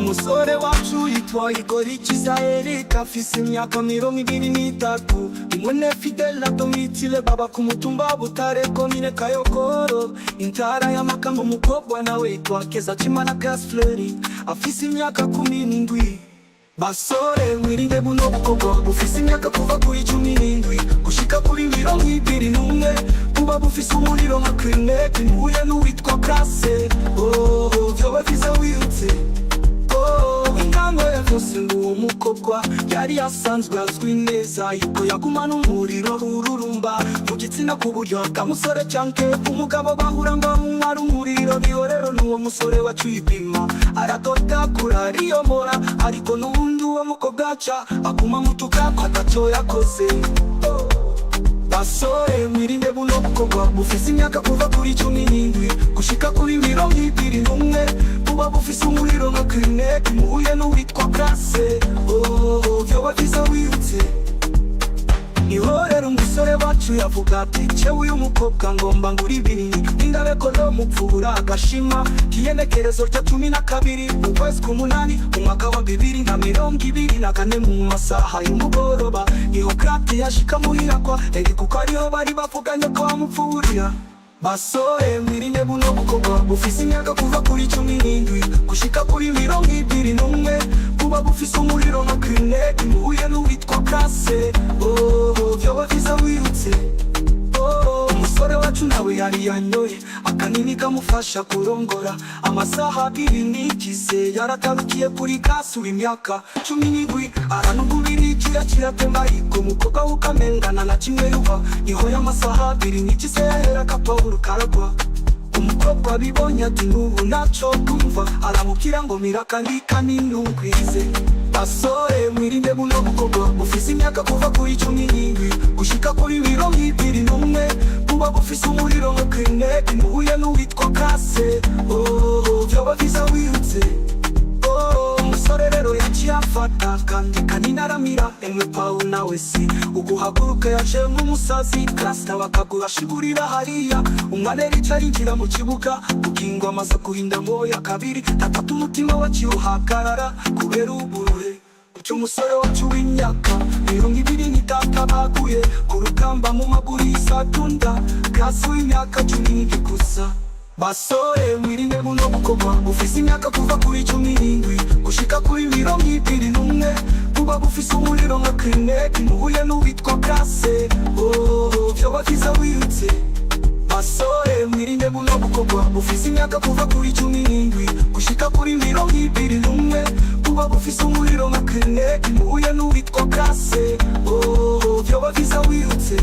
umusore wacu yitwa Igor Eric afise imyaka 23 imwene Fidel na Domitile baba ku mutumba Butare komine Kayogoro intara ya Makamba umukobwa nawe yitwa Kezacimana Gasfleri afise imyaka 17. Basore mwirinde buno bukobwa bufise imyaka kuva kuri 17 gushika kuri 21 buba bufise umuriro nka Clinique muye n'uwitwa Classe vyoba vyiza wiyutse ingango ya vyose nguwo mukobwa yari asanzwe azwi neza yuko yagumana umuriro rururumba mu gitsina ku buryo bw'umusore canke umugabo bahura ngo ari umuriro bihorero n'uwo musore wacu yipima aradodagura ariyomora ariko n'ubundi uwo mukobwa aca aguma mutuka ko ataco yakoze. Basore mwirinde buno bukobwa bufise imyaka kuva kuri 17 gushika kuri 21 buba bufise umuriro nka Clinique muye n'uwitwa Classe vyoba vyiza wiyutse. Ihorero umusore wacu yavuga ati cewe uyu mukobwa ngomba ngura ibinini indabeko no mupfura agashima kiyenekerezo rya 12 mu kwezi k'umunani umwaka wa 2024 mu masaha y'umugoroba niho Classe yashika muhira kwa Eric kuko ariho bari bavuganye ko amupfurira. Basore mwirinde buno bukobwa bufise imyaka kuva kuri 17 gushika kuri 21 buba bufise umuriro nka Clinique muye n'uwitwa Classe vyoba vyiza wiyutse. Umusore wacu nawe yari yanyoye akanini kamufasha kurongora amasaha 2 nigize yaratarukiye kuri Classe w'imyaka 17 aranugubiri kiratemba ariko umukobwa ukamengana na kimwe yuba niho y'amasaha 2 nigize yahera Paul karagwa umukobwa bibonye ati n'ubu naco kumva aramubwira ngo mirakandika n'inugwize. Basore mwirinde buno bukobwa bufise imyaka kuva kuri 17 gushika kuri 21 buba bufise umuriro nka Clinique muye n'uwitwa Classe vyoba vyiza wiyutse. Umusore rero yaciye afata kandi kanini aramira emwe Paul nawe si uguhaguruka yaje nk'umusazi Classe nawe akagurashigurira hariya umwana erica arinjira mu kibuga ukingo amaze kuhinda moya 2 3 umutima waciye uhagarara kubera uburuhe uco umusore wacu w'imyaka 23 baguye ku rugamba mu maguru y'isatunda Classe w'imyaka 17 gusa. Basore mwirinde buno bukobwa bufise imyaka kuva kuri 17 gushika kuri 21 buba bufise umuriro nka Clinique muye n'uwitwa Classe vyoba vyiza wiyutse. Umusore wacu yitwa Igor Eric afise imyaka 23 imwene Fidel na Domitile baba ku mutumba Butare komine Kayogoro intara ya Makamba umukobwa nawe yitwa Kezacimana Gasfleri afise imyaka 17. Basore mwirinde buno bukobwa bufise imyaka kuva kuri 17 gushika kuri 21 buba bufise umuriro nka Clinique muye n'uwitwa Classe vyoba vyiza wiyutse. Basore mwirinde buno bukobwa bufise imyaka kuva kuri 17 gushika kuri 21 buba bufise umuriro nka Clinique muye n'uwitwa Classe vyoba vyiza wiyutse.